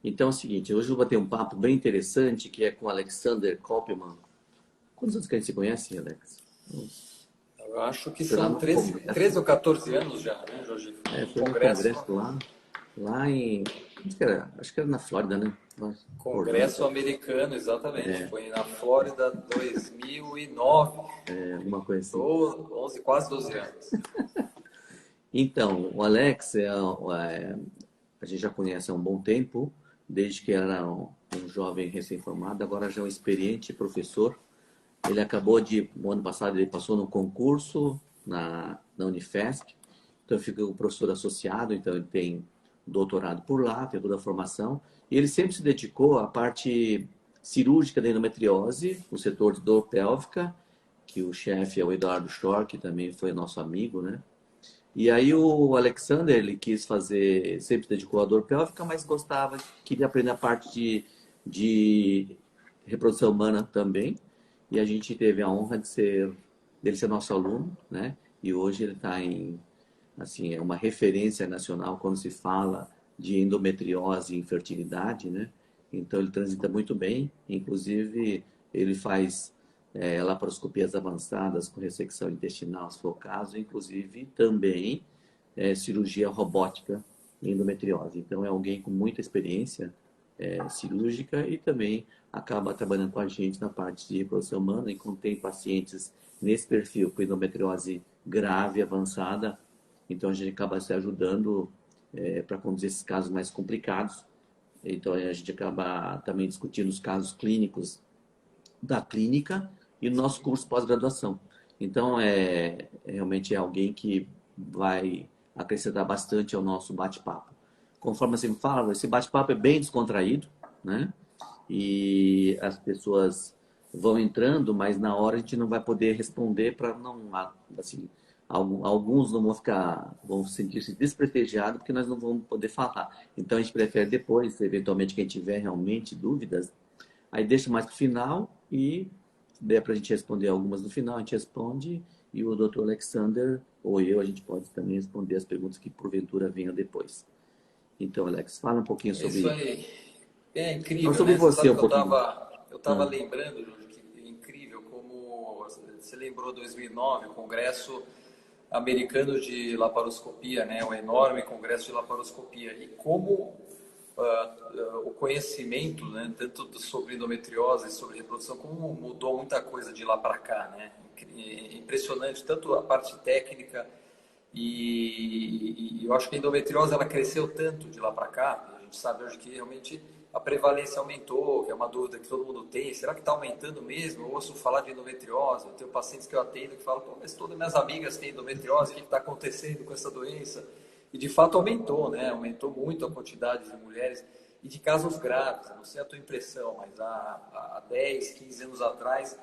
Então é o seguinte, hoje eu vou ter um papo bem interessante que é com o Alexander Kopelman. Quantos anos que a gente se conhece, Alex? Eu acho que Foi lá são no 13 congresso. ou 14 anos já, né, Jorge? É, Um foi no congresso, congresso lá em. Acho que era na Flórida, né? congresso Orlando, americano, exatamente. Foi na Flórida 2009, alguma coisa assim. 11, quase 12 anos. Então, o Alex a gente já conhece há um bom tempo, desde que era um jovem recém-formado, agora já é um experiente professor. Ele acabou no ano passado, ele passou no concurso na Unifesp, então fica o professor associado, então ele tem doutorado por lá, tem toda a formação, e ele sempre se dedicou à parte cirúrgica da endometriose, o setor de dor pélvica, que o chefe é o Eduardo Schor, que também foi nosso amigo, né? E aí o Alexander, ele quis fazer, sempre se dedicou à dor pélvica, mas gostava, queria aprender a parte de reprodução humana também. E a gente teve a honra dele ser nosso aluno, né? E hoje ele está assim, é uma referência nacional quando se fala de endometriose e infertilidade, né? Então ele transita muito bem, inclusive ele faz laparoscopias avançadas com ressecção intestinal, se for o caso, inclusive também cirurgia robótica em endometriose. Então é alguém com muita experiência cirúrgica e também acaba trabalhando com a gente na parte de reprodução humana e quando tem pacientes nesse perfil com endometriose grave, avançada, então a gente acaba se ajudando para conduzir esses casos mais complicados. Então a gente acaba também discutindo os casos clínicos da clínica e no nosso curso pós-graduação. Então realmente é alguém que vai acrescentar bastante ao nosso bate-papo. Conforme você me fala, esse bate-papo é bem descontraído, né? E as pessoas vão entrando, mas na hora a gente não vai poder responder para não, assim, alguns não vão sentir-se desprestigiados porque nós não vamos poder falar. Então a gente prefere depois, eventualmente quem tiver realmente dúvidas, aí deixa mais para o final e se der para a gente responder algumas no final, a gente responde e o Dr. Alexander ou eu, a gente pode também responder as perguntas que porventura venham depois. Então, Alex, fala um pouquinho É isso sobre, aí. É não, incrível, sobre né? Você você sabe um que eu pouquinho. estava eu tava Ah, lembrando, Jorge, que é incrível como você lembrou 2009, o Congresso Americano de Laparoscopia, né? O enorme Congresso de Laparoscopia. E como o conhecimento, né? Tanto sobre endometriose, sobre reprodução, como mudou muita coisa de lá para cá, né? Impressionante, tanto a parte técnica e eu acho que a endometriose ela cresceu tanto de lá para cá, a gente sabe hoje que realmente a prevalência aumentou, que é uma dúvida que todo mundo tem, será que está aumentando mesmo? Eu ouço falar de endometriose, eu tenho pacientes que eu atendo que falam, pô, mas todas minhas amigas têm endometriose, o que está acontecendo com essa doença? E de fato aumentou, né? Aumentou muito a quantidade de mulheres e de casos graves, não sei a tua impressão, mas há 10, 15 anos atrás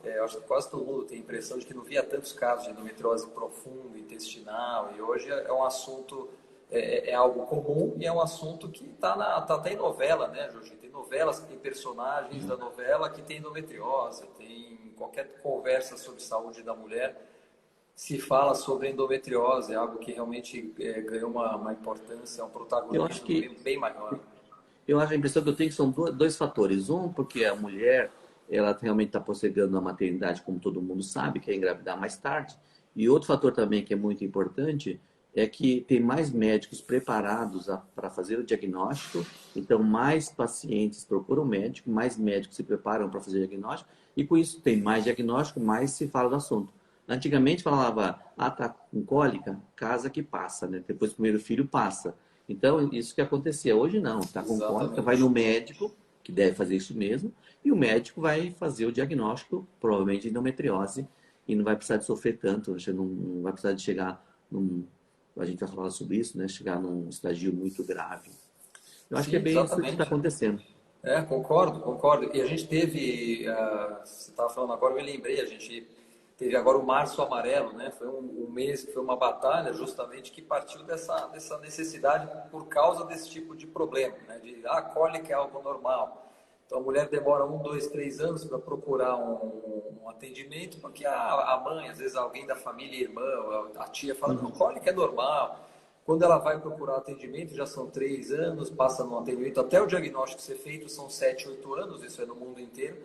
eu acho que quase todo mundo tem a impressão de que não via tantos casos de endometriose profunda, intestinal, e hoje é um assunto, é algo comum e é um assunto que tá até em novela, né, Jorge? Tem novelas que tem personagens da novela que tem endometriose, tem qualquer conversa sobre saúde da mulher, se fala sobre endometriose, é algo que realmente ganhou uma importância, um eu acho protagonismo que bem maior. eu acho a impressão que eu tenho que são dois fatores. Um, porque a mulher ela realmente está postergando a maternidade, como todo mundo sabe, quer engravidar mais tarde. E outro fator também que é muito importante é que tem mais médicos preparados para fazer o diagnóstico, então mais pacientes procuram médico, mais médicos se preparam para fazer o diagnóstico, e com isso tem mais diagnóstico, mais se fala do assunto. Antigamente falava, tá com cólica, casa que passa, né? Depois do primeiro filho passa. Então, isso que acontecia. Hoje não, está com cólica, vai no Exatamente. médico, que deve fazer isso mesmo, e o médico vai fazer o diagnóstico, provavelmente de endometriose, e não vai precisar de sofrer tanto, você não vai precisar de chegar num, a gente vai falar sobre isso, né? Chegar num estágio muito grave. Eu acho que é Sim, bem isso que está exatamente. acontecendo. Concordo, concordo. E a gente teve, você estava falando agora, eu me lembrei, a gente teve agora o Março Amarelo, né? Foi um mês que foi uma batalha justamente que partiu dessa necessidade por causa desse tipo de problema, né? Cólica é algo normal. Então a mulher demora 1, 2, 3 anos para procurar um atendimento, porque a mãe, às vezes alguém da família, irmã, a tia fala, não, cólica é normal. Quando ela vai procurar atendimento, já são 3 anos, passa no atendimento, até o diagnóstico ser feito são 7, 8 anos, isso é no mundo inteiro.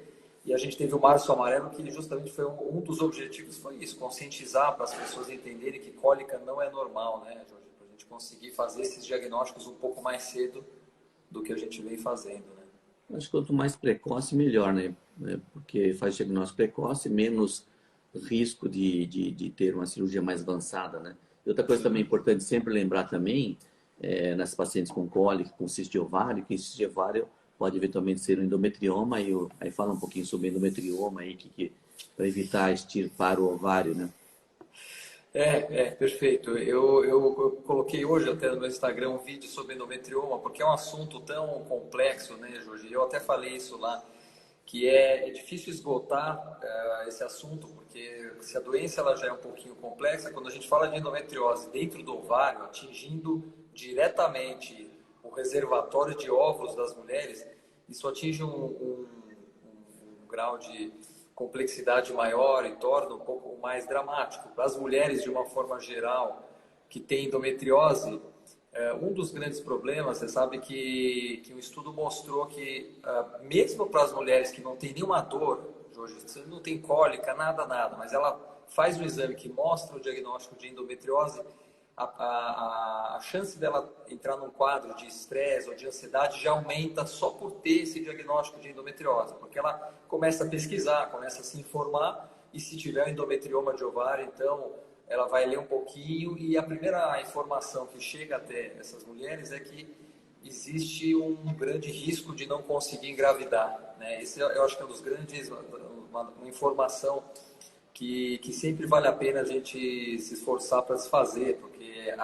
E a gente teve o Março Amarelo, que justamente foi um dos objetivos, foi isso, conscientizar para as pessoas entenderem que cólica não é normal, né, Jorge? Para a gente conseguir fazer esses diagnósticos um pouco mais cedo do que a gente vem fazendo, né? Acho que quanto mais precoce, melhor, né? Porque faz diagnóstico precoce, menos risco de ter uma cirurgia mais avançada, né? E outra coisa também Sim. importante sempre lembrar também, nas pacientes com cólica, com cisto de ovário, que cisto de ovário pode eventualmente ser um endometrioma, e aí fala um pouquinho sobre endometrioma aí, para evitar extirpar o ovário, né? Perfeito. Eu coloquei hoje até no meu Instagram um vídeo sobre endometrioma, porque é um assunto tão complexo, né, Jorge? Eu até falei isso lá, que é difícil esgotar esse assunto, porque se a doença ela já é um pouquinho complexa, quando a gente fala de endometriose dentro do ovário, atingindo diretamente o reservatório de óvulos das mulheres, isso atinge um grau de complexidade maior e torna um pouco mais dramático. Para as mulheres, de uma forma geral, que têm endometriose, um dos grandes problemas, você sabe que um estudo mostrou que, mesmo para as mulheres que não têm nenhuma dor, Jorge, você não tem cólica, nada, mas ela faz um exame que mostra o diagnóstico de endometriose, a chance dela entrar num quadro de estresse ou de ansiedade já aumenta só por ter esse diagnóstico de endometriose, porque ela começa a pesquisar, começa a se informar, e se tiver endometrioma de ovário, então ela vai ler um pouquinho, e a primeira informação que chega até essas mulheres é que existe um grande risco de não conseguir engravidar, né? Esse eu acho que é um dos grandes, uma informação que sempre vale a pena a gente se esforçar para se fazer, porque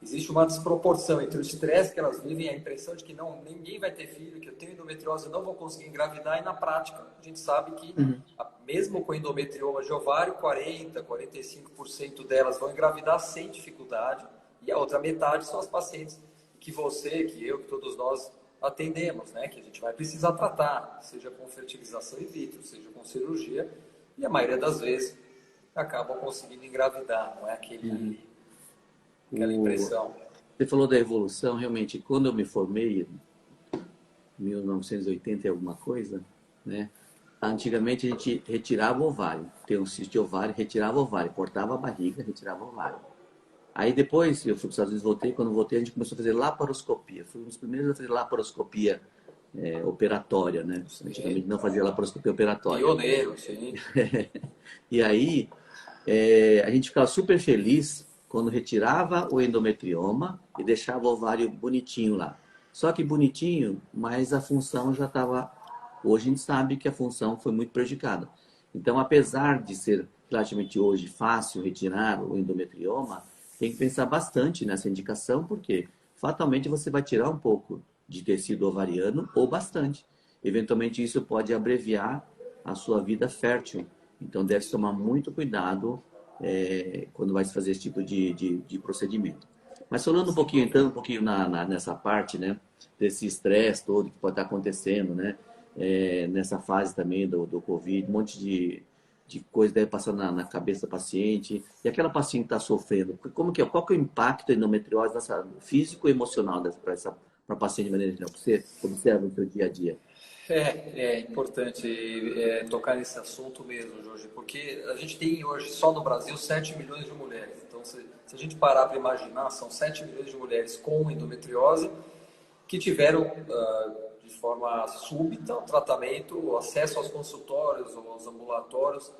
existe uma desproporção entre o estresse que elas vivem, a impressão de que não, ninguém vai ter filho, que eu tenho endometriose, eu não vou conseguir engravidar, e na prática a gente sabe que, Uhum. mesmo com endometrioma de ovário, 40, 45% delas vão engravidar sem dificuldade, e a outra metade são as pacientes que você, que eu, que todos nós atendemos, né? Que a gente vai precisar tratar, seja com fertilização in vitro, seja com cirurgia, e a maioria das vezes acabam conseguindo engravidar, não é aquela O, impressão. Você falou da evolução, realmente, quando eu me formei, 1980 e alguma coisa, né? Antigamente a gente retirava o ovário, tem um cisto de ovário, retirava o ovário, cortava a barriga, retirava o ovário. Aí depois eu fui para os Estados Unidos, voltei, quando voltei a gente começou a fazer laparoscopia. Fui um dos primeiros a fazer laparoscopia operatória, né? Sim. Antigamente não fazia laparoscopia operatória. Pioneiro, sim. E aí a gente ficava super feliz quando retirava o endometrioma e deixava o ovário bonitinho lá. Só que bonitinho, mas a função já estava. Hoje a gente sabe que a função foi muito prejudicada. Então, apesar de ser relativamente hoje fácil retirar o endometrioma, tem que pensar bastante nessa indicação, porque fatalmente você vai tirar um pouco de tecido ovariano ou bastante. Eventualmente, isso pode abreviar a sua vida fértil. Então, deve tomar muito cuidado quando vai se fazer esse tipo de procedimento. Mas falando um pouquinho, entrando um pouquinho nessa parte, né, desse estresse todo que pode estar acontecendo, né, nessa fase também do Covid, um monte de coisa deve passar na cabeça do paciente, e aquela paciente que está sofrendo, qual que é o impacto da endometriose físico e emocional para a paciente de maneira geral, que você observa no seu dia a dia? É importante tocar nesse assunto mesmo, Jorge, porque a gente tem hoje, só no Brasil, 7 milhões de mulheres. Então, se a gente parar para imaginar, são 7 milhões de mulheres com endometriose que tiveram, de forma súbita, o tratamento, o acesso aos consultórios ou aos ambulatórios,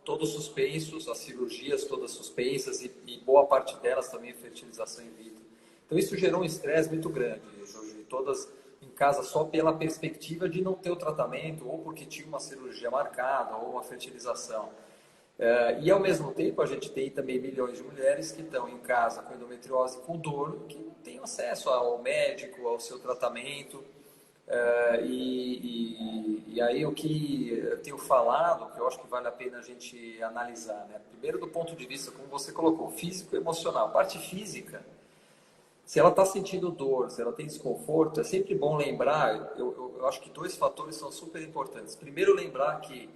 todos suspensos, as cirurgias todas suspensas, e boa parte delas também fertilização in vitro. Então, isso gerou um estresse muito grande, Jorge, todas em casa só pela perspectiva de não ter o tratamento, ou porque tinha uma cirurgia marcada, ou uma fertilização. E ao mesmo tempo a gente tem também milhões de mulheres que estão em casa com endometriose, com dor, que não têm acesso ao médico, ao seu tratamento. E aí o que eu tenho falado, que eu acho que vale a pena a gente analisar, né? Primeiro do ponto de vista, como você colocou, físico e emocional. A parte física, se ela está sentindo dor, se ela tem desconforto, é sempre bom lembrar, eu acho que dois fatores são super importantes. Primeiro, lembrar que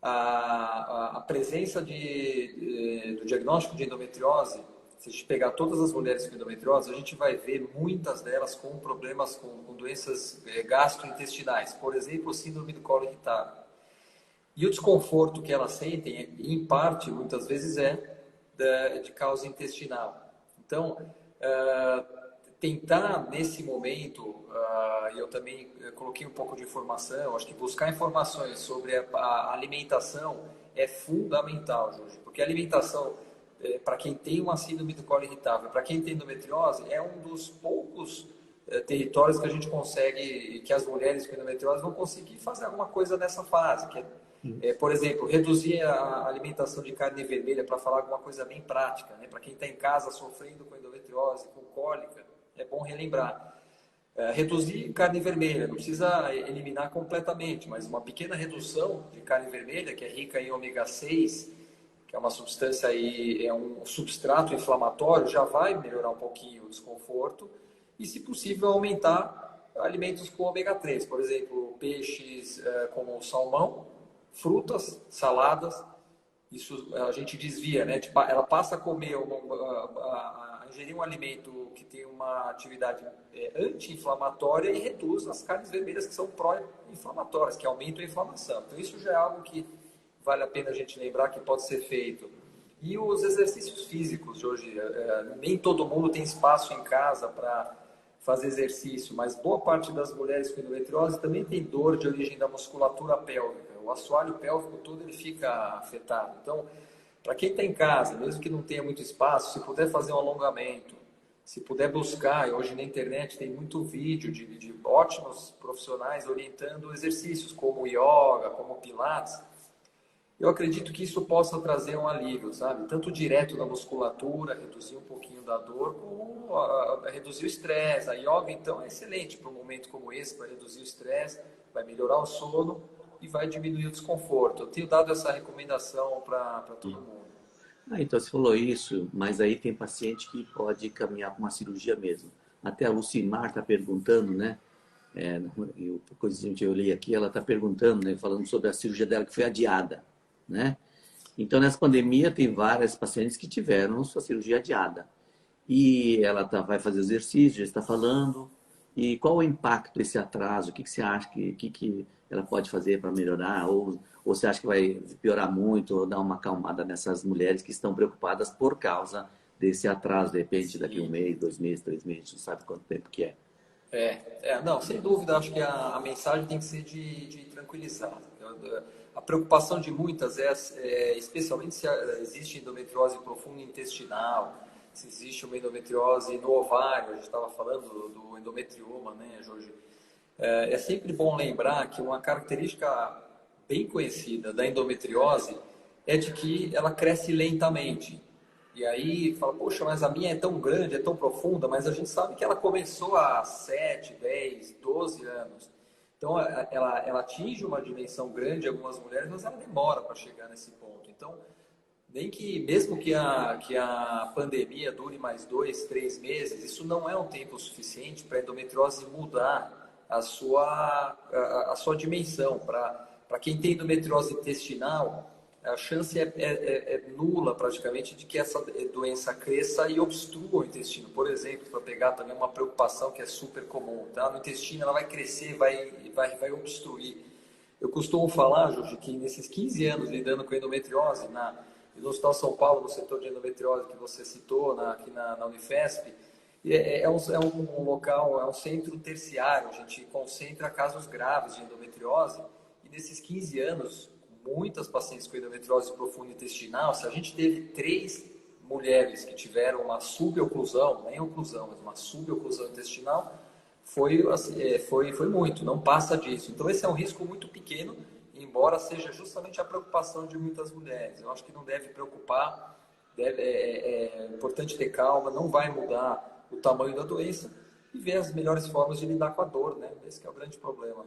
a presença do diagnóstico de endometriose se a gente pegar todas as mulheres com endometriose, a gente vai ver muitas delas com problemas, com doenças gastrointestinais, por exemplo, síndrome do colo irritável. E o desconforto que elas sentem, em parte, muitas vezes, de causa intestinal. Então, tentar nesse momento, eu também coloquei um pouco de informação, acho que buscar informações sobre a alimentação é fundamental, Jorge, porque a alimentação, para quem tem uma síndrome do colo irritável, para quem tem endometriose, é um dos poucos territórios que a gente consegue, que as mulheres com endometriose vão conseguir fazer alguma coisa nessa fase, que por exemplo, reduzir a alimentação de carne vermelha, para falar alguma coisa bem prática, né? Para quem está em casa sofrendo com endometriose, com cólica, é bom relembrar. Reduzir carne vermelha, não precisa eliminar completamente, mas uma pequena redução de carne vermelha, que é rica em ômega 6, que é uma substância aí, é um substrato inflamatório, já vai melhorar um pouquinho o desconforto, e se possível aumentar alimentos com ômega 3, por exemplo, peixes como o salmão, frutas, saladas, isso a gente desvia, né? Tipo, ela passa a comer, a ingerir um alimento que tem uma atividade anti-inflamatória e reduz as carnes vermelhas que são pró-inflamatórias, que aumentam a inflamação. Então isso já é algo que vale a pena a gente lembrar que pode ser feito. E os exercícios físicos, hoje, nem todo mundo tem espaço em casa para fazer exercício, mas boa parte das mulheres com endometriose também tem dor de origem da musculatura pélvica. O assoalho pélvico todo ele fica afetado. Então, para quem está em casa, mesmo que não tenha muito espaço, se puder fazer um alongamento, se puder buscar, e hoje na internet tem muito vídeo de ótimos profissionais orientando exercícios como yoga, como pilates, eu acredito que isso possa trazer um alívio, sabe? Tanto direto na musculatura, reduzir um pouquinho da dor, como reduzir o estresse. A yoga, então, é excelente para um momento como esse, para reduzir o estresse, vai melhorar o sono e vai diminuir o desconforto. Eu tenho dado essa recomendação para todo mundo. Então você falou isso, mas aí tem paciente que pode caminhar para uma cirurgia mesmo. Até a Lucimar está perguntando, né? Coisa que eu li aqui, ela está perguntando, né? Falando sobre a cirurgia dela que foi adiada, né? Então, nessa pandemia, tem várias pacientes que tiveram sua cirurgia adiada. E ela vai fazer exercício, já está falando. E qual o impacto desse atraso? O que você acha que ela pode fazer para melhorar? Ou você acha que vai piorar muito ou dar uma acalmada nessas mulheres que estão preocupadas por causa desse atraso, de repente, daqui 1 mês, 2 meses, 3 meses, não sabe quanto tempo que é? Não, sem dúvida, acho que a mensagem tem que ser de tranquilizar. A preocupação de muitas especialmente se existe endometriose profunda intestinal, se existe uma endometriose no ovário, a gente estava falando do endometrioma, né, Jorge? É sempre bom lembrar que uma característica bem conhecida da endometriose é de que ela cresce lentamente. E aí fala, poxa, mas a minha é tão grande, é tão profunda, mas a gente sabe que ela começou há 7, 10, 12 anos. Então, ela atinge uma dimensão grande em algumas mulheres, mas ela demora para chegar nesse ponto. Então, mesmo que a pandemia dure mais 2, 3 meses, isso não é um tempo suficiente para a endometriose mudar a sua dimensão. Para quem tem endometriose intestinal, a chance é nula praticamente de que essa doença cresça e obstrua o intestino. Por exemplo, para pegar também uma preocupação que é super comum, tá? No intestino ela vai crescer, vai obstruir. Eu costumo falar, Jorge, que nesses 15 anos lidando com endometriose, no Hospital São Paulo, no setor de endometriose que você citou, aqui na Unifesp, é um local, é um centro terciário, a gente concentra casos graves de endometriose, e nesses 15 anos, muitas pacientes com endometriose profunda intestinal, se a gente teve 3 mulheres que tiveram uma suboclusão, nem oclusão, mas uma suboclusão intestinal, foi muito, não passa disso. Então esse é um risco muito pequeno, embora seja justamente a preocupação de muitas mulheres. Eu acho que não deve preocupar, é importante ter calma, não vai mudar o tamanho da doença e ver as melhores formas de lidar com a dor, né? Esse que é o grande problema.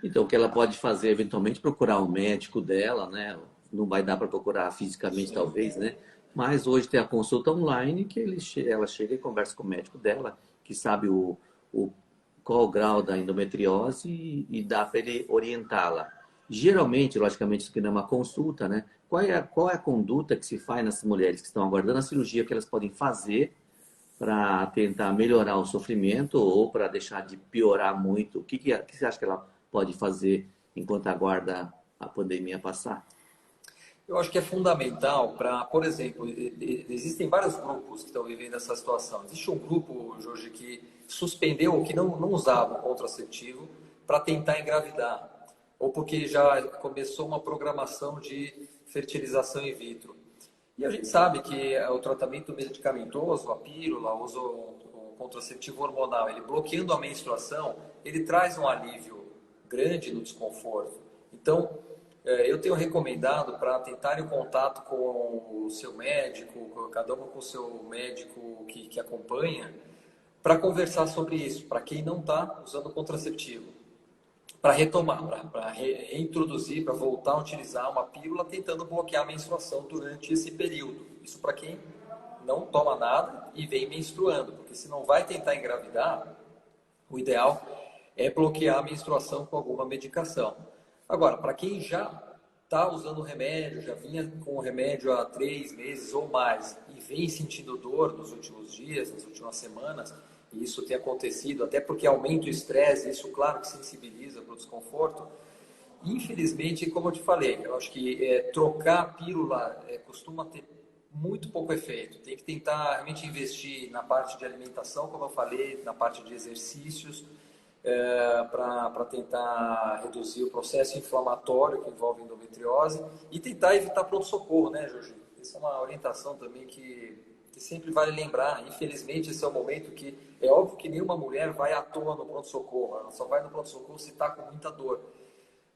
Então, o que ela pode fazer, eventualmente, procurar um médico dela, né? Não vai dar para procurar fisicamente, talvez, né? Mas hoje tem a consulta online que ela chega e conversa com o médico dela, que sabe qual o grau da endometriose e dá para ele orientá-la. Geralmente, logicamente, isso aqui não é uma consulta, né? Qual é a conduta que se faz nas mulheres que estão aguardando a cirurgia que elas podem fazer para tentar melhorar o sofrimento ou para deixar de piorar muito? O que você acha que ela pode fazer enquanto aguarda a pandemia passar? Eu acho que é fundamental para, por exemplo, existem vários grupos que estão vivendo essa situação. Existe um grupo, Jorge, que suspendeu ou que não usava o contraceptivo para tentar engravidar, ou porque já começou uma programação de fertilização in vitro. E a gente sabe que o tratamento medicamentoso, a pílula, o uso o contraceptivo hormonal, ele bloqueando a menstruação, ele traz um alívio grande no desconforto. Então, eu tenho recomendado para tentarem o contato com o seu médico, cada um com o seu médico que acompanha, para conversar sobre isso, para quem não está usando contraceptivo. Para retomar, para reintroduzir, para voltar a utilizar uma pílula, tentando bloquear a menstruação durante esse período. Isso para quem não toma nada e vem menstruando, porque se não vai tentar engravidar, o ideal é bloquear a menstruação com alguma medicação. Agora, para quem já está usando o remédio, já vinha com o remédio há 3 meses ou mais e vem sentindo dor nos últimos dias, nas últimas semanas, e isso tem acontecido, até porque aumenta o estresse, isso claro que sensibiliza para o desconforto. Infelizmente, como eu te falei, eu acho que trocar a pílula costuma ter muito pouco efeito. Tem que tentar realmente investir na parte de alimentação, como eu falei, na parte de exercícios, para tentar reduzir o processo inflamatório que envolve endometriose e tentar evitar pronto-socorro, né, Jorge? Isso é uma orientação também que sempre vale lembrar. Infelizmente, esse é o momento que é óbvio que nenhuma mulher vai à toa no pronto-socorro, ela só vai no pronto-socorro se está com muita dor.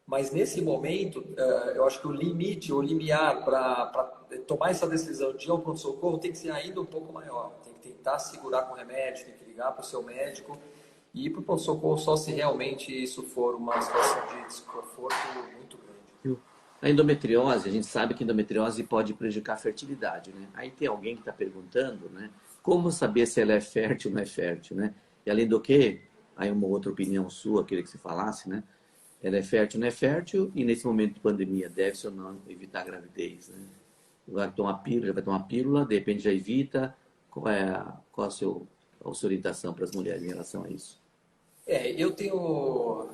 Mas nesse momento, eu acho que o limite, o limiar para tomar essa decisão de ir ao pronto-socorro tem que ser ainda um pouco maior. Tem que tentar segurar com o remédio, tem que ligar para o seu médico e ir para o pronto-socorro só se realmente isso for uma situação de desconforto muito grande. A endometriose, a gente sabe que a endometriose pode prejudicar a fertilidade, né? Aí tem alguém que está perguntando, né? Como saber se ela é fértil ou não é fértil, né? E além do que, aí uma outra opinião sua, queria que você falasse, né? Ela é fértil ou não é fértil? E nesse momento de pandemia, deve-se ou não evitar a gravidez, né? Vai tomar pílula, já vai tomar pílula, de repente já evita. Qual a sua orientação para as mulheres em relação a isso? Eu tenho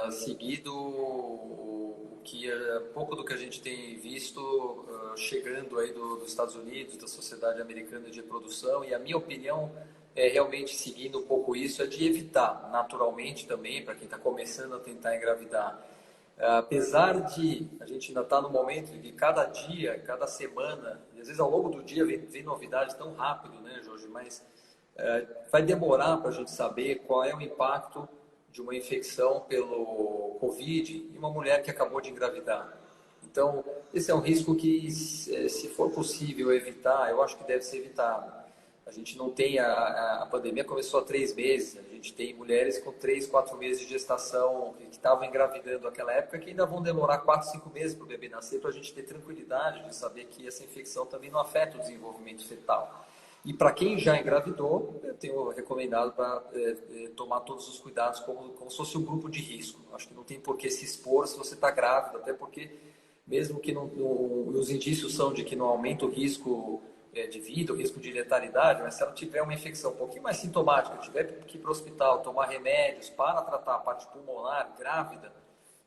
seguido o que pouco do que a gente tem visto chegando aí dos Estados Unidos, da Sociedade Americana de Reprodução, e a minha opinião é realmente seguindo um pouco isso, é de evitar naturalmente também, para quem está começando a tentar engravidar. Apesar de a gente ainda estar no momento de cada dia, cada semana, e às vezes ao longo do dia vem novidades tão rápido, né, Jorge? Mas vai demorar para a gente saber qual é o impacto de uma infecção pelo Covid em uma mulher que acabou de engravidar. Então, esse é um risco que, se for possível evitar, eu acho que deve ser evitado. A gente não tem, a pandemia começou há 3 meses, a gente tem mulheres com 3, 4 meses de gestação que estavam engravidando naquela época que ainda vão demorar 4, 5 meses para o bebê nascer, para a gente ter tranquilidade de saber que essa infecção também não afeta o desenvolvimento fetal. E para quem já engravidou, eu tenho recomendado para tomar todos os cuidados como se fosse um grupo de risco. Acho que não tem por que se expor se você está grávida, até porque mesmo que os indícios são de que não aumenta o risco de vida, o risco de letalidade, mas se ela tiver uma infecção um pouquinho mais sintomática, tiver que ir para o hospital, tomar remédios para tratar a parte pulmonar, grávida,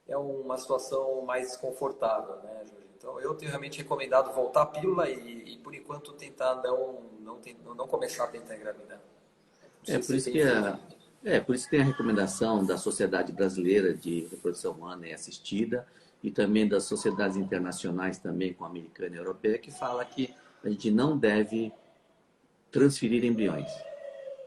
é uma situação mais desconfortável, né, Jorge? Então, eu tenho realmente recomendado voltar a pílula e por enquanto, tentar não começar a tentar engravidar. Não É sei por se isso tem que feito. por isso que tem a recomendação da Sociedade Brasileira de Reprodução Humana e Assistida e também das sociedades internacionais também, com a americana e a europeia, que fala que a gente não deve transferir embriões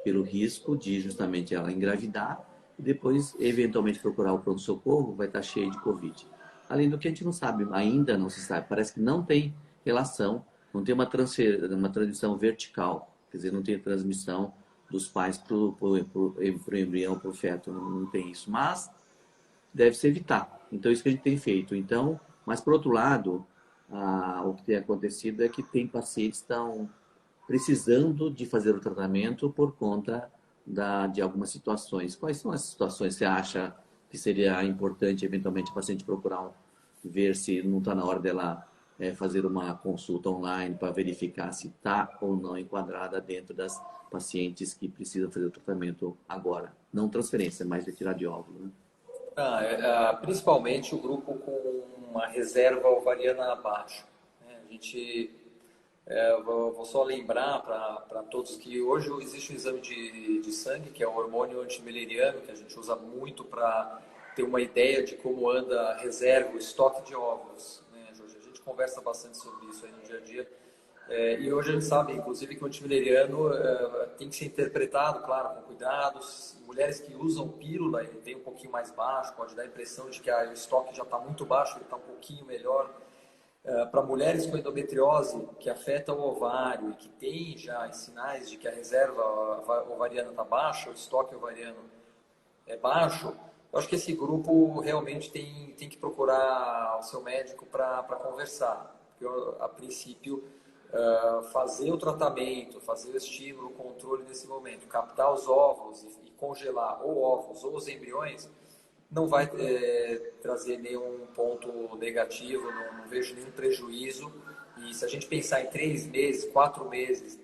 pelo risco de justamente ela engravidar e depois eventualmente procurar o pronto-socorro, vai estar cheio de Covid. Além do que a gente não sabe, ainda não se sabe, parece que não tem relação, não tem uma transmissão vertical, quer dizer, não tem transmissão dos pais para o embrião, para o feto, não tem isso. Mas deve-se evitar. Então, isso que a gente tem feito. Então, mas por outro lado, o que tem acontecido é que tem pacientes que estão precisando de fazer o tratamento por conta de algumas situações. Quais são as situações que você acha que seria importante, eventualmente, o paciente procurar ver se não está na hora dela fazer uma consulta online para verificar se está ou não enquadrada dentro das pacientes que precisam fazer o tratamento agora. Não transferência, mas retirar de óvulo, né? Principalmente o grupo com uma reserva ovariana baixa, né? A gente, vou só lembrar para todos que hoje existe um exame de sangue, que é o hormônio antimileriano, que a gente usa muito para ter uma ideia de como anda a reserva, o estoque de óvulos, né, Jorge? A gente conversa bastante sobre isso aí no dia a dia. E hoje a gente sabe, inclusive, que o antimileriano tem que ser interpretado, claro, com cuidados. Mulheres que usam pílula, ele tem um pouquinho mais baixo, pode dar a impressão de que o estoque já está muito baixo, ele está um pouquinho melhor. Para mulheres com endometriose, que afeta o ovário e que tem já sinais de que a reserva ovariana está baixa, o estoque ovariano é baixo, eu acho que esse grupo realmente tem que procurar o seu médico para conversar. Porque, a princípio, fazer o tratamento, fazer o estímulo, o controle nesse momento, captar os óvulos e congelar ou óvulos ou os embriões, não vai trazer nenhum ponto negativo, não vejo nenhum prejuízo. E se a gente pensar em 3 meses, 4 meses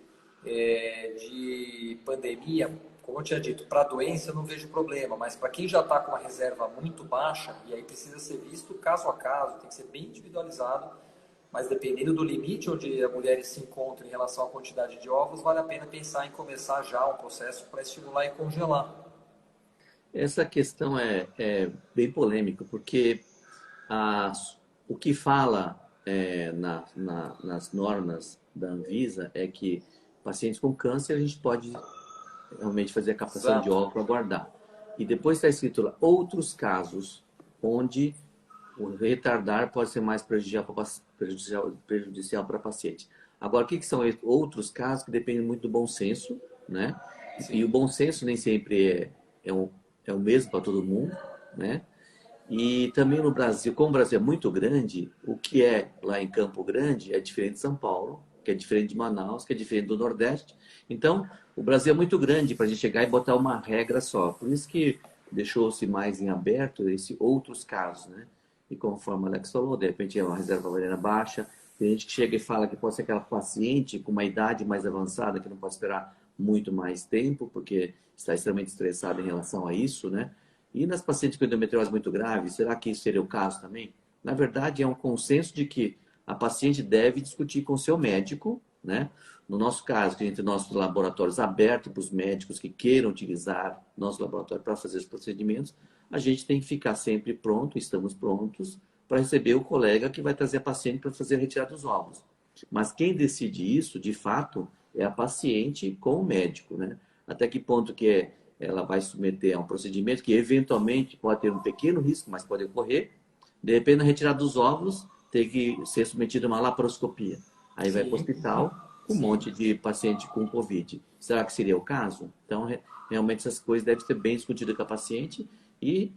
de pandemia, como eu tinha dito, para a doença eu não vejo problema, mas para quem já está com uma reserva muito baixa, e aí precisa ser visto caso a caso, tem que ser bem individualizado, mas dependendo do limite onde a mulher se encontra em relação à quantidade de óvulos, vale a pena pensar em começar já um processo para estimular e congelar. Essa questão é bem polêmica, porque o que fala nas normas da Anvisa é que pacientes com câncer a gente pode realmente fazer a captação de Exato. óvulo para guardar. E depois está escrito lá, outros casos onde o retardar pode ser mais prejudicial para a paciente. Agora, o que são outros casos que dependem muito do bom senso, né? E o Sim. bom senso nem sempre é o mesmo para todo mundo, né? E também no Brasil, como o Brasil é muito grande, o que é lá em Campo Grande é diferente de São Paulo, que é diferente de Manaus, que é diferente do Nordeste. Então, o Brasil é muito grande para a gente chegar e botar uma regra só. Por isso que deixou-se mais em aberto esses outros casos, né? E conforme o Alex falou, de repente é uma reserva ovariana baixa, tem gente que chega e fala que pode ser aquela paciente com uma idade mais avançada, que não pode esperar muito mais tempo, porque está extremamente estressada em relação a isso, né? E nas pacientes com endometriose muito grave, será que isso seria o caso também? Na verdade, é um consenso de que a paciente deve discutir com o seu médico, né? No nosso caso, que entre nossos laboratórios abertos para os médicos que queiram utilizar nosso laboratório para fazer os procedimentos, a gente tem que ficar sempre pronto, estamos prontos, para receber o colega que vai trazer a paciente para fazer a retirada dos óvulos. Mas quem decide isso, de fato, é a paciente com o médico, né? Até que ponto ela vai submeter a um procedimento que eventualmente pode ter um pequeno risco, mas pode ocorrer. De repente, na retirada dos óvulos, tem que ser submetido a uma laparoscopia. Aí vai para o Sim, hospital com um sim. monte de paciente com Covid. Será que seria o caso? Então, realmente essas coisas devem ser bem discutidas com a paciente e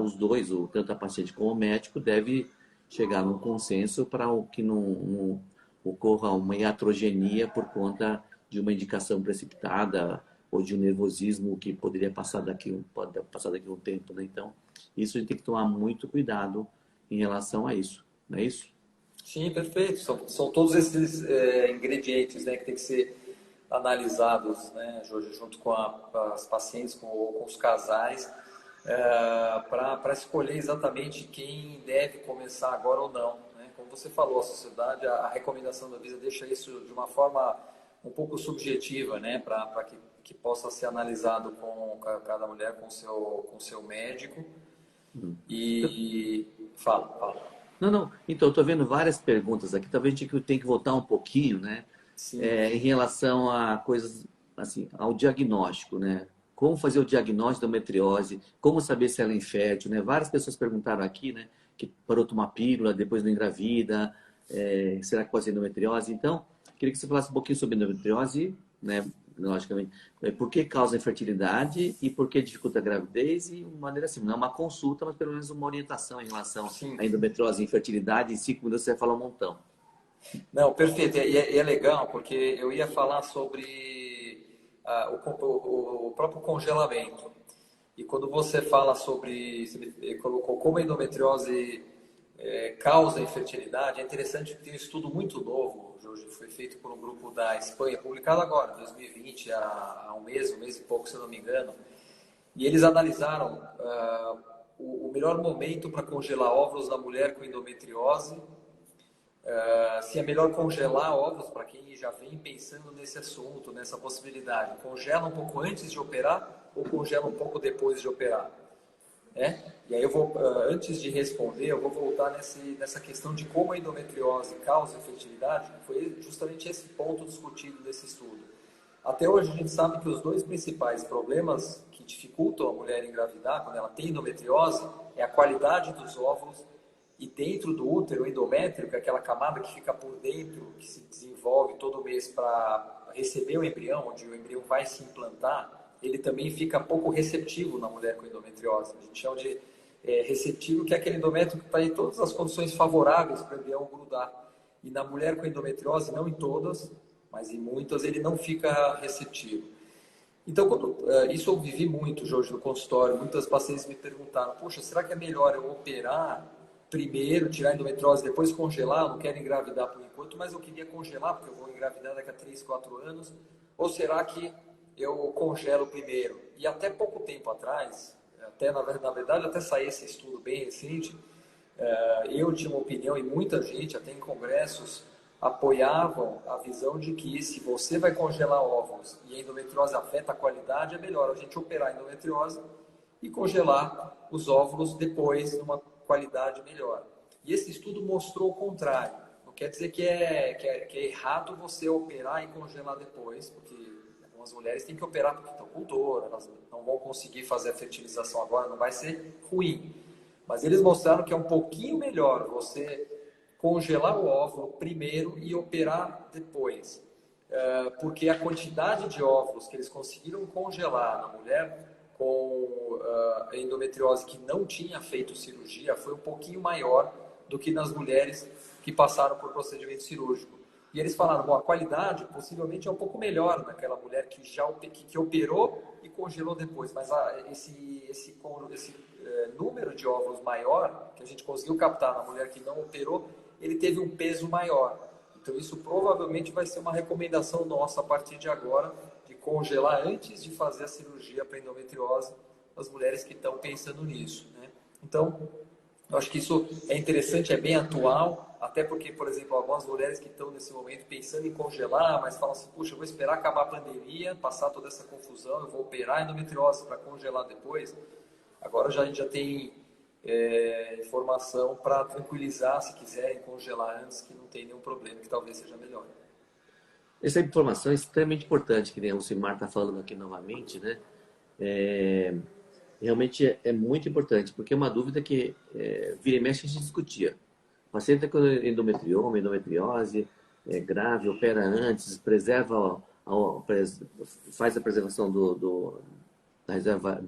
os dois, tanto a paciente como o médico, deve chegar num consenso para que não ocorra uma iatrogenia por conta de uma indicação precipitada ou de um nervosismo que poderia pode passar daqui a um tempo, né? Então, isso a gente tem que tomar muito cuidado em relação a isso, não é isso? Sim, perfeito. São todos esses ingredientes, né, que tem que ser analisados, né, Jorge, junto com as pacientes, com os casais, para escolher exatamente quem deve começar agora ou não, né? Como você falou, a sociedade, a recomendação da Visa deixa isso de uma forma um pouco subjetiva, né, para que possa ser analisado com cada mulher, com seu médico. E fala, fala. Não, não. Então, estou vendo várias perguntas aqui. Talvez a gente tenha que voltar um pouquinho, né? Sim. Em relação a coisas, assim, ao diagnóstico, né? Como fazer o diagnóstico da endometriose, como saber se ela é infértil, né? Várias pessoas perguntaram aqui, né? Que parou de tomar pílula, depois não engravida, será que pode ser endometriose? Então, queria que você falasse um pouquinho sobre endometriose, né? Logicamente, por que causa infertilidade e por que dificulta a gravidez e uma maneira assim, não é uma consulta, mas pelo menos uma orientação em relação Sim. à endometriose e infertilidade, em 5 minutos você vai falar um montão. Não, perfeito. E é legal porque eu ia falar sobre o próprio congelamento. E quando você fala sobre, você colocou como a endometriose causa infertilidade. É interessante que tem um estudo muito novo, Jorge, foi feito por um grupo da Espanha, publicado agora, em 2020, há um mês e pouco, se eu não me engano, e eles analisaram o melhor momento para congelar óvulos na mulher com endometriose, se é melhor congelar óvulos, para quem já vem pensando nesse assunto, nessa possibilidade. Congela um pouco antes de operar ou congela um pouco depois de operar? E aí eu vou, antes de responder, eu vou voltar nessa questão de como a endometriose causa infertilidade, que foi justamente esse ponto discutido nesse estudo. Até hoje a gente sabe que os dois principais problemas que dificultam a mulher engravidar, quando ela tem endometriose, é a qualidade dos óvulos e dentro do útero, o endométrio, que é aquela camada que fica por dentro, que se desenvolve todo mês para receber o embrião, onde o embrião vai se implantar, ele também fica pouco receptivo na mulher com endometriose. A gente chama de receptivo, que é aquele endométrio que está em todas as condições favoráveis para o embrião grudar. E na mulher com endometriose, não em todas, mas em muitas, ele não fica receptivo. Então, isso eu vivi muito, Jorge, no consultório. Muitas pacientes me perguntaram, poxa, será que é melhor eu operar primeiro, tirar a endometriose, depois congelar? Eu não quero engravidar por enquanto, mas eu queria congelar, porque eu vou engravidar daqui a 3, 4 anos. Ou será que eu congelo primeiro? E até pouco tempo atrás, na verdade, até sair esse estudo bem recente, eu tinha uma opinião, e muita gente, até em congressos, apoiavam a visão de que se você vai congelar óvulos e a endometriose afeta a qualidade, é melhor a gente operar a endometriose e congelar os óvulos depois, numa qualidade melhor. E esse estudo mostrou o contrário. Não quer dizer que é errado você operar e congelar depois, porque algumas mulheres têm que operar porque estão com dor, elas não vão conseguir fazer a fertilização agora, não vai ser ruim. Mas eles mostraram que é um pouquinho melhor você congelar o óvulo primeiro e operar depois. Porque a quantidade de óvulos que eles conseguiram congelar na mulher com endometriose que não tinha feito cirurgia foi um pouquinho maior do que nas mulheres que passaram por procedimento cirúrgico. E eles falaram, bom, a qualidade possivelmente é um pouco melhor naquela mulher que operou e congelou depois, mas esse número de óvulos maior que a gente conseguiu captar na mulher que não operou, ele teve um peso maior. Então isso provavelmente vai ser uma recomendação nossa a partir de agora, de congelar antes de fazer a cirurgia para endometriose as mulheres que estão pensando nisso, né? Então, eu acho que isso é interessante, é bem atual, até porque, por exemplo, algumas mulheres que estão nesse momento pensando em congelar, mas falam assim, puxa, eu vou esperar acabar a pandemia, passar toda essa confusão, eu vou operar a endometriose para congelar depois. Agora a gente já tem informação para tranquilizar, se quiserem congelar antes, que não tem nenhum problema, que talvez seja melhor. Essa informação é extremamente importante, que nem o Simar está falando aqui novamente, né? Realmente é muito importante, porque é uma dúvida que vira e mexe a gente discutia. O paciente com endometrioma, endometriose, grave, opera antes, faz a preservação da reserva,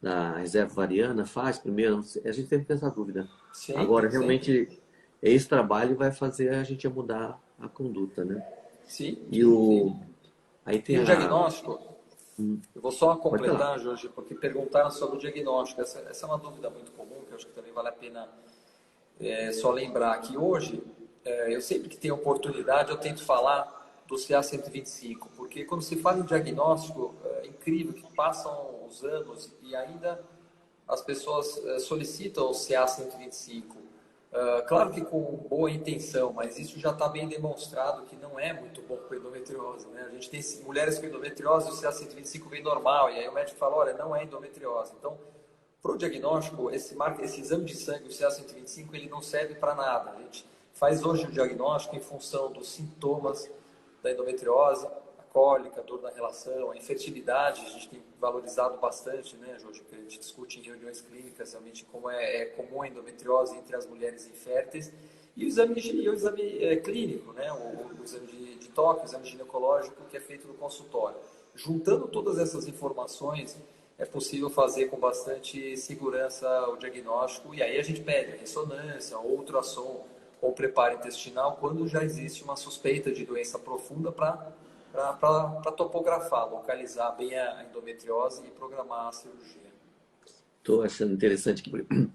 da reserva ovariana, faz primeiro, a gente sempre tem essa dúvida. Sempre, Agora, sempre. realmente, esse trabalho vai fazer a gente mudar a conduta, né? Sim. Aí tem E o diagnóstico? Eu vou só Pode falar. completar, Jorge, porque perguntaram sobre o diagnóstico. Essa é uma dúvida muito comum, que eu acho que também vale a pena só lembrar que hoje, eu sempre que tenho oportunidade, eu tento falar do CA-125, porque quando se fala em diagnóstico, é incrível que passam os anos e ainda as pessoas solicitam o CA-125. Claro que com boa intenção, mas isso já está bem demonstrado que não é muito bom com endometriose, né? A gente tem mulheres com endometriose, o CA-125 vem normal, e aí o médico fala, olha, não é endometriose. Então, para o diagnóstico, esse exame de sangue, o CA-125, ele não serve para nada. A gente faz hoje o diagnóstico em função dos sintomas da endometriose, a cólica, a dor na relação, a infertilidade, a gente tem valorizado bastante, né, Jorge, que a gente discute em reuniões clínicas, realmente como é comum a endometriose entre as mulheres inférteis, e o exame clínico, né, o exame de toque, o exame ginecológico que é feito no consultório. Juntando todas essas informações, é possível fazer com bastante segurança o diagnóstico, e aí a gente pede ressonância, ou ultrassom, ou preparo intestinal, quando já existe uma suspeita de doença profunda para topografar, localizar bem a endometriose e programar a cirurgia. Estou achando interessante que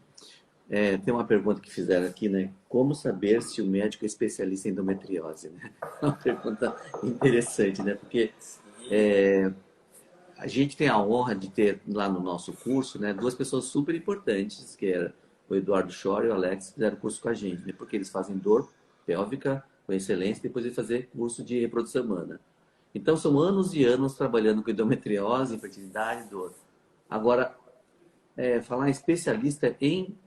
Tem uma pergunta que fizeram aqui, né? Como saber se o médico é especialista em endometriose, né? Uma pergunta interessante, né? Porque Sim, a gente tem a honra de ter lá no nosso curso, né, duas pessoas super importantes, que era o Eduardo Schor e o Alex, que fizeram curso com a gente, né? Porque eles fazem dor pélvica com excelência, depois de fazer curso de reprodução humana. Então, são anos e anos trabalhando com endometriose, infertilidade e dor. Agora, falar em especialista em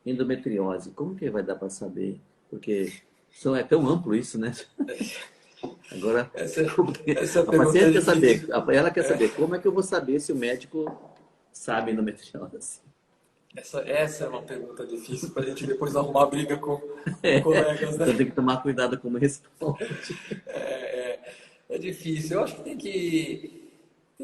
endometriose, como que vai dar para saber? Porque é tão amplo isso, né? Agora, essa, essa a pergunta é paciente quer difícil. saber, ela quer saber como é que eu vou saber se o médico sabe endometriose. Essa é uma pergunta difícil para a gente depois arrumar briga com colegas, né? Então tem que tomar cuidado como responde. É difícil. Eu acho que tem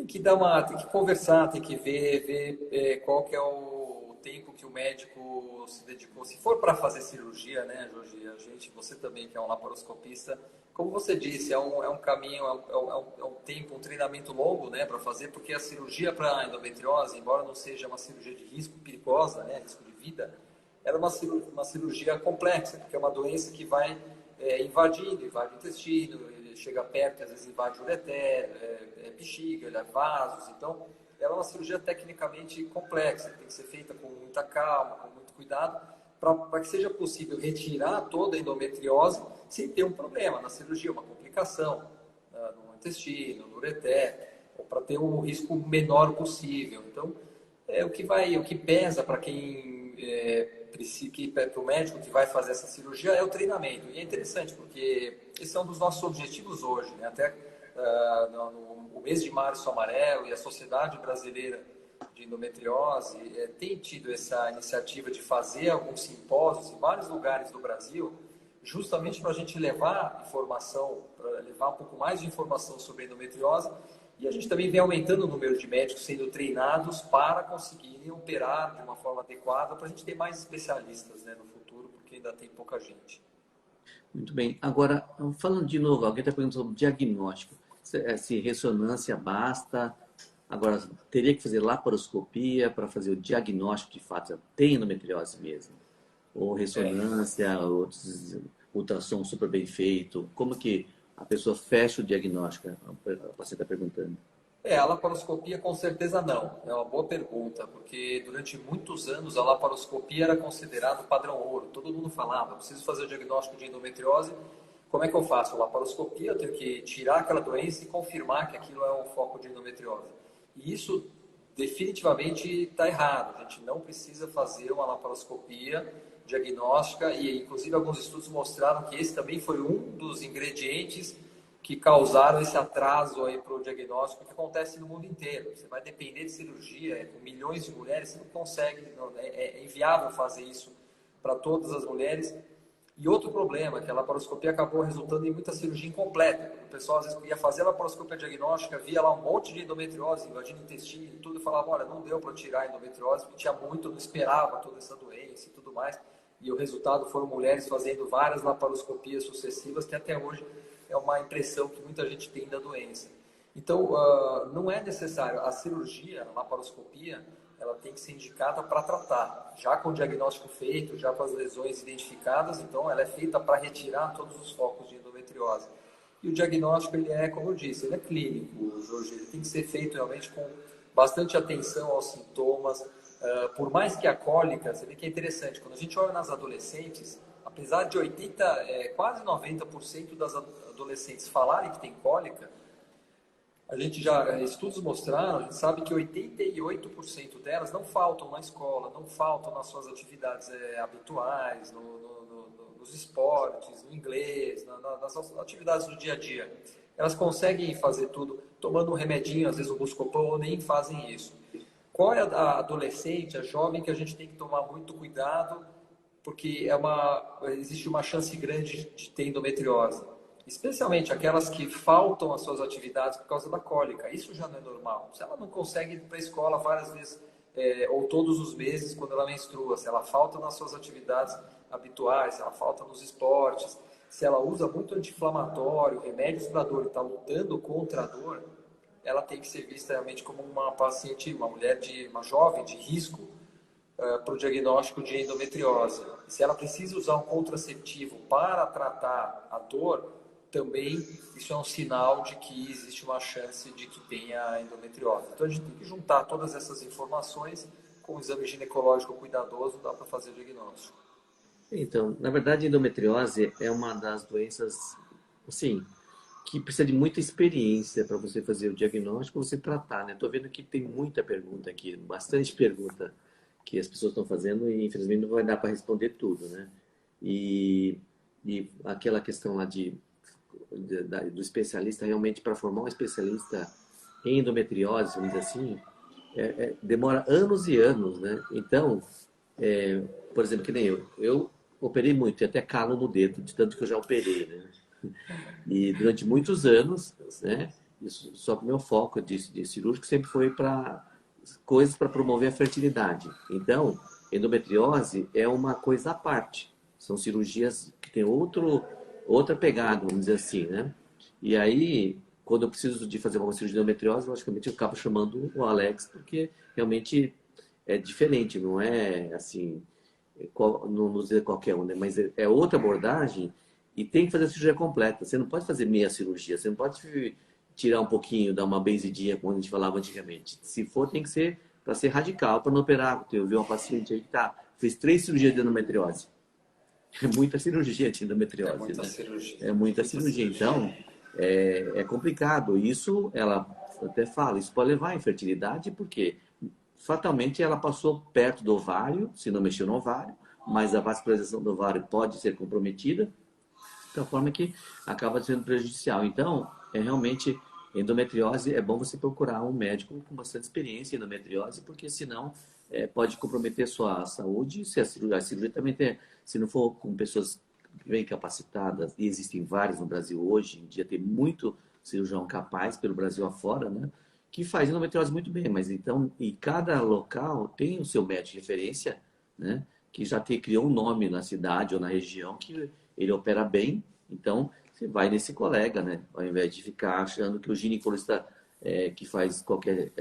que dar tem que conversar, tem que ver qual que é o tempo que o médico se dedicou. Se for para fazer cirurgia, né, Jorge? Você também que é um laparoscopista, como você disse, é um caminho, é um tempo, um treinamento longo, né, para fazer, porque a cirurgia para endometriose, embora não seja uma cirurgia de risco perigosa, né, risco de vida, ela é uma cirurgia complexa, porque é uma doença que vai invadindo, invade o intestino, ele chega perto, às vezes invade o ureter, bexiga, vasos. Então, ela é uma cirurgia tecnicamente complexa, tem que ser feita com muita calma, com muito cuidado, para que seja possível retirar toda a endometriose sem ter um problema na cirurgia, uma complicação no intestino, no ureter, ou para ter o risco menor possível. Então, o que pesa para quem para o médico que vai fazer essa cirurgia é o treinamento. E é interessante porque esse é um dos nossos objetivos hoje, né? Até no mês de março amarelo e a Sociedade Brasileira de Endometriose tem tido essa iniciativa de fazer alguns simpósios em vários lugares do Brasil, justamente para a gente levar informação, para levar um pouco mais de informação sobre endometriose. E a gente também vem aumentando o número de médicos sendo treinados para conseguirem operar de uma forma adequada, para a gente ter mais especialistas, né, no futuro, porque ainda tem pouca gente. Muito bem. Agora, falando de novo, alguém está perguntando sobre diagnóstico. Se ressonância basta. Agora, teria que fazer laparoscopia para fazer o diagnóstico de fato. Tem endometriose mesmo? Ou É, ressonância, ou ultrassom super bem feito? Como que a pessoa fecha o diagnóstico? A paciente está perguntando. a laparoscopia com certeza não. É uma boa pergunta, porque durante muitos anos a laparoscopia era considerado padrão ouro. Todo mundo falava, preciso fazer o diagnóstico de endometriose. Como é que eu faço? Laparoscopia, eu tenho que tirar aquela doença e confirmar que aquilo é um foco de endometriose. E isso definitivamente está errado. A gente não precisa fazer uma laparoscopia diagnóstica e, inclusive, alguns estudos mostraram que esse também foi um dos ingredientes que causaram esse atraso aí para o diagnóstico que acontece no mundo inteiro. Você vai depender de cirurgia, com milhões de mulheres, você não consegue, é inviável fazer isso para todas as mulheres. E outro problema, que a laparoscopia acabou resultando em muita cirurgia incompleta. O pessoal às vezes ia fazer a laparoscopia diagnóstica, via lá um monte de endometriose, invadindo o intestino e tudo, e falava, olha, não deu para tirar a endometriose, porque tinha muito, não esperava toda essa doença e tudo mais. E o resultado foram mulheres fazendo várias laparoscopias sucessivas, que até hoje é uma impressão que muita gente tem da doença. Então, não é necessário. A cirurgia, a laparoscopia, ela tem que ser indicada para tratar. Já com o diagnóstico feito, já com as lesões identificadas, então ela é feita para retirar todos os focos de endometriose. E o diagnóstico, ele é, como eu disse, ele é clínico, Jorge. Ele tem que ser feito realmente com bastante atenção aos sintomas. Por mais que a cólica, você vê que é interessante, quando a gente olha nas adolescentes, apesar de quase 90% das adolescentes falarem que tem cólica, a gente já, estudos mostraram, a gente sabe que 88% delas não faltam na escola, não faltam nas suas atividades habituais, nos esportes, no inglês, nas atividades do dia a dia. Elas conseguem fazer tudo tomando um remedinho, às vezes um Buscopan, ou nem fazem isso. Qual é a adolescente, a jovem que a gente tem que tomar muito cuidado, porque existe uma chance grande de ter endometriose? Especialmente aquelas que faltam às suas atividades por causa da cólica. Isso já não é normal. Se ela não consegue ir para a escola várias vezes, ou todos os meses, quando ela menstrua, se ela falta nas suas atividades habituais, se ela falta nos esportes, se ela usa muito anti-inflamatório, remédios para dor e está lutando contra a dor, ela tem que ser vista realmente como uma paciente, uma jovem de risco para o diagnóstico de endometriose. Se ela precisa usar um contraceptivo para tratar a dor, também isso é um sinal de que existe uma chance de que tenha endometriose. Então a gente tem que juntar todas essas informações com o exame ginecológico cuidadoso, dá para fazer o diagnóstico. Então, na verdade, a endometriose é uma das doenças, assim, que precisa de muita experiência para você fazer o diagnóstico, você tratar, né? Tô vendo que tem muita pergunta aqui, bastante pergunta que as pessoas estão fazendo e infelizmente não vai dar para responder tudo, né? E, e aquela questão lá do especialista, realmente para formar um especialista em endometriose, vamos dizer assim, demora anos e anos, né? Então, é, por exemplo, que nem eu operei muito, e até calo no dedo, de tanto que eu já operei, né? E durante muitos anos, né? Isso, só que o meu foco de cirúrgico sempre foi para coisas para promover a fertilidade. Então, endometriose é uma coisa à parte. São cirurgias que têm outra pegada, vamos dizer assim, né? E aí, quando eu preciso de fazer uma cirurgia de endometriose, logicamente eu acabo chamando o Alex, porque realmente é diferente, não é assim, não vou dizer qualquer um, né? Mas é outra abordagem e tem que fazer a cirurgia completa. Você não pode fazer meia cirurgia, você não pode tirar um pouquinho, dar uma benzidinha, como a gente falava antigamente. Se for, tem que ser para ser radical, para não operar. Eu vi uma paciente aí que fez 3 cirurgias de endometriose. É muita cirurgia de É endometriose, muita né? cirurgia. É muita Muita cirurgia. cirurgia. Então, é complicado. Isso, ela até fala, isso pode levar à infertilidade, porque fatalmente ela passou perto do ovário, se não mexeu no ovário, mas a vascularização do ovário pode ser comprometida, de tal forma que acaba sendo prejudicial. Então, realmente, endometriose, é bom você procurar um médico com bastante experiência em endometriose, porque senão pode comprometer sua saúde. Se a cirurgia também tem, se não for com pessoas bem capacitadas, e existem vários no Brasil hoje em dia, tem muito cirurgião capaz pelo Brasil afora, né? Que faz endometriose muito bem, mas então, e cada local tem o seu médico de referência, né? Que já criou um nome na cidade ou na região que ele opera bem, então você vai nesse colega, né? Ao invés de ficar achando que o ginecologista que faz qualquer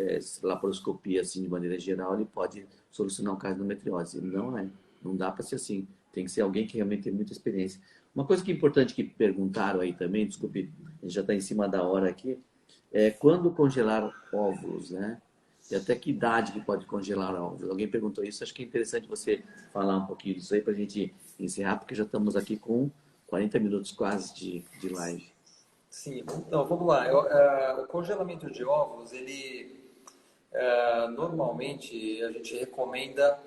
laparoscopia assim de maneira geral, ele pode solucionar um caso de endometriose. Não é, não dá para ser assim. Tem que ser alguém que realmente tem muita experiência. Uma coisa que é importante que perguntaram aí também, desculpe, a gente já está em cima da hora aqui, é quando congelar óvulos, né? E até que idade que pode congelar óvulos? Alguém perguntou isso, acho que é interessante você falar um pouquinho disso aí para a gente encerrar, porque já estamos aqui com 40 minutos quase de live. Sim, então vamos lá. O congelamento de óvulos, ele normalmente a gente recomenda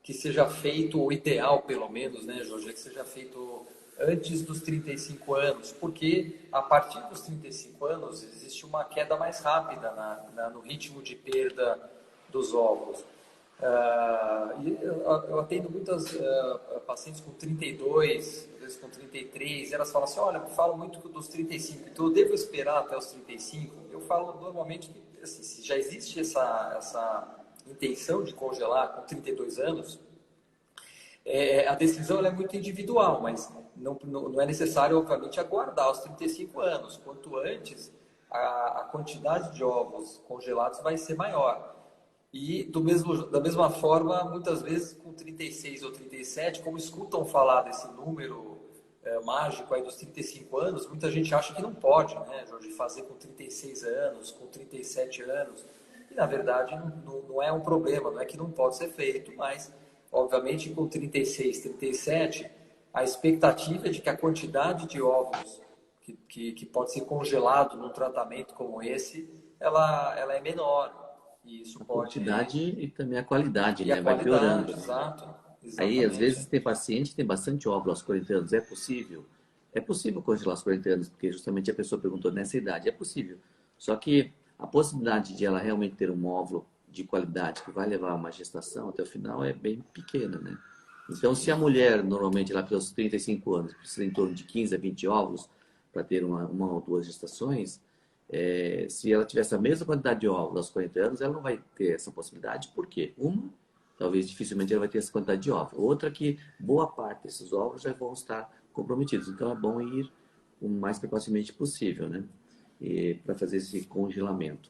que seja feito, o ideal pelo menos, né, Jorge, é que seja feito antes dos 35 anos, porque a partir dos 35 anos existe uma queda mais rápida no ritmo de perda dos óvulos. Eu atendo muitas pacientes com 32, às vezes com 33, e elas falam assim, olha, eu falo muito dos 35, então eu devo esperar até os 35? Eu falo normalmente que assim, se já existe essa intenção de congelar com 32 anos, a decisão é muito individual, mas não é necessário, obviamente, aguardar os 35 anos. Quanto antes, a quantidade de ovos congelados vai ser maior. E da mesma forma, muitas vezes com 36 ou 37, como escutam falar desse número mágico aí dos 35 anos, muita gente acha que não pode, né, Jorge, fazer com 36 anos, com 37 anos. E na verdade não é um problema, não é que não pode ser feito, mas obviamente com 36, 37, a expectativa é de que a quantidade de óvulos que pode ser congelado num tratamento como esse, ela é menor. E isso A pode. quantidade e também a qualidade, E a né? Vai qualidade, piorando, né? exato. Aí, às Exatamente. vezes, tem paciente que tem bastante óvulo aos 40 anos. É possível? É possível congelar aos 40 anos, porque justamente a pessoa perguntou nessa idade. É possível. Só que a possibilidade de ela realmente ter um óvulo de qualidade que vai levar a uma gestação até o final é bem pequena, né? Então, se a Sim. mulher, normalmente, lá pelos 35 anos, precisa em torno de 15 a 20 óvulos para ter uma ou duas gestações, se ela tivesse a mesma quantidade de óvulos aos 40 anos, ela não vai ter essa possibilidade. Por quê? Uma, talvez dificilmente ela vai ter essa quantidade de óvulos. Outra que boa parte desses óvulos já vão estar comprometidos. Então é bom ir o mais precocemente possível, né? Para fazer esse congelamento.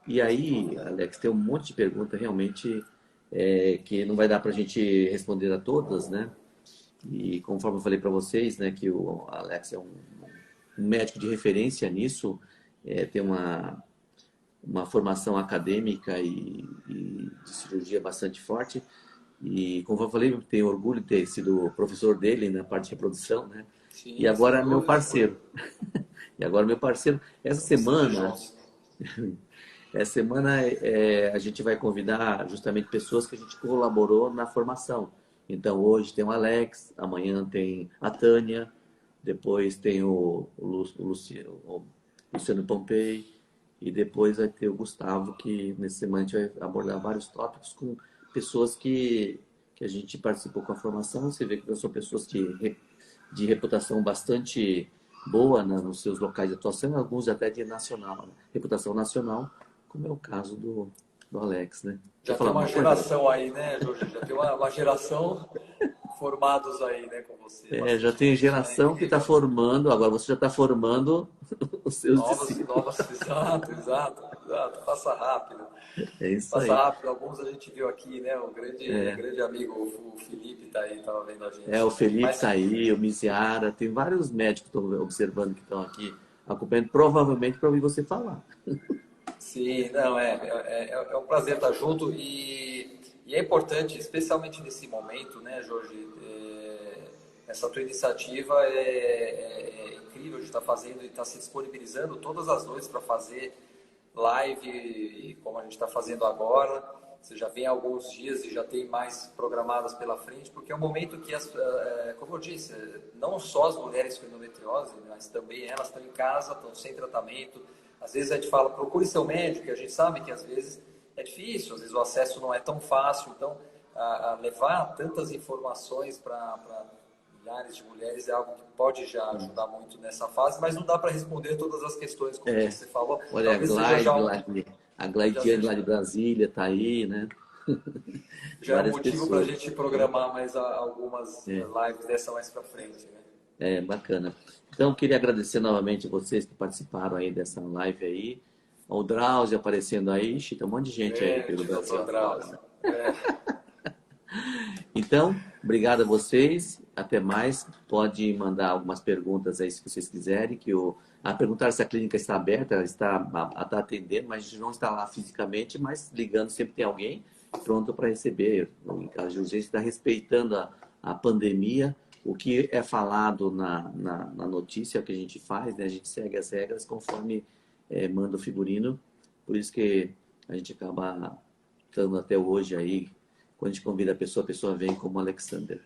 E aí, Alex, tem um monte de pergunta realmente. que não vai dar para a gente responder a todas, né? E conforme eu falei para vocês, né, que o Alex é um médico de referência nisso, tem uma formação acadêmica e de cirurgia bastante forte. E, como eu falei, tenho orgulho de ter sido professor dele na parte de reprodução, né? E Sim, sem agora meu dúvida. parceiro. E agora meu parceiro. Vamos sempre juntos. Essa semana a gente vai convidar justamente pessoas que a gente colaborou na formação. Então, hoje tem o Alex, amanhã tem a Tânia, depois tem o Luciano Pompei, e depois vai ter o Gustavo, que nessa semana a gente vai abordar vários tópicos com pessoas que a gente participou com a formação. Você vê que são pessoas de reputação bastante boa, né, nos seus locais de atuação, alguns até de nacional, né? Reputação nacional, como é o caso do Alex, né? Já Quer tem falar uma alguma coisa, Alex? geração aí, né, Jorge? Já tem uma geração formados aí, né, com você. Já Bastante tem gente, né? geração que está Incrível. formando, agora você já está formando os seus discípulos. Novas, exato, exato, exato. Passa rápido. É isso Passa aí. rápido. Alguns a gente viu aqui, né? Um grande amigo, o Felipe, tá aí, estava vendo a O gente. Felipe Mas está aí, o Miziara, tem vários médicos que estão observando, que estão aqui acompanhando, provavelmente para ouvir você falar. sim, não, é um prazer estar junto e é importante, especialmente nesse momento, né, Jorge, essa tua iniciativa é incrível de estar fazendo e estar se disponibilizando todas as noites para fazer live, como a gente está fazendo agora. Você já vem há alguns dias e já tem mais programadas pela frente, porque é um momento que, como eu disse, não só as mulheres com endometriose, mas também elas estão em casa, estão sem tratamento. Às vezes a gente fala, procure seu médico, e a gente sabe que às vezes é difícil, às vezes o acesso não é tão fácil. Então, a levar tantas informações para milhares de mulheres é algo que pode já ajudar muito nessa fase, mas não dá para responder todas as questões, como você falou. Olha, Talvez seja já a já Glaidiane lá seja, de Brasília está aí, né? já é um Várias motivo para a pessoas. gente programar mais algumas lives dessa mais para frente, né? Bacana. Então, eu queria agradecer novamente vocês que participaram aí dessa live aí. O Drauzio aparecendo aí. Ixi, tem um monte de gente aí pelo Grande, Brasil doutor afora, Drauzio. né? Então, obrigado a vocês. Até mais. Pode mandar algumas perguntas aí se vocês quiserem. A perguntar se a clínica está aberta, ela está atendendo, mas a gente não está lá fisicamente, mas ligando sempre tem alguém pronto para receber. Em caso de urgência, está respeitando a pandemia. O que é falado na notícia é o que a gente faz, né? A gente segue as regras conforme manda o figurino. Por isso que a gente acaba estando até hoje aí. Quando a gente convida a pessoa vem como Alexander.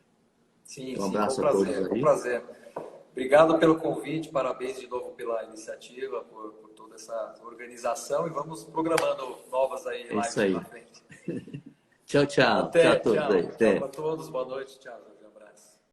Sim, Então, um sim, foi um abraço a todos prazer, foi um aí. prazer. Obrigado pelo convite, parabéns de novo pela iniciativa, por toda essa organização e vamos programando novas aí É isso lives aí. pela frente. Tchau, tchau. Tchau a Até, todos tchau. aí. Tchau Até. para todos, boa noite, tchau.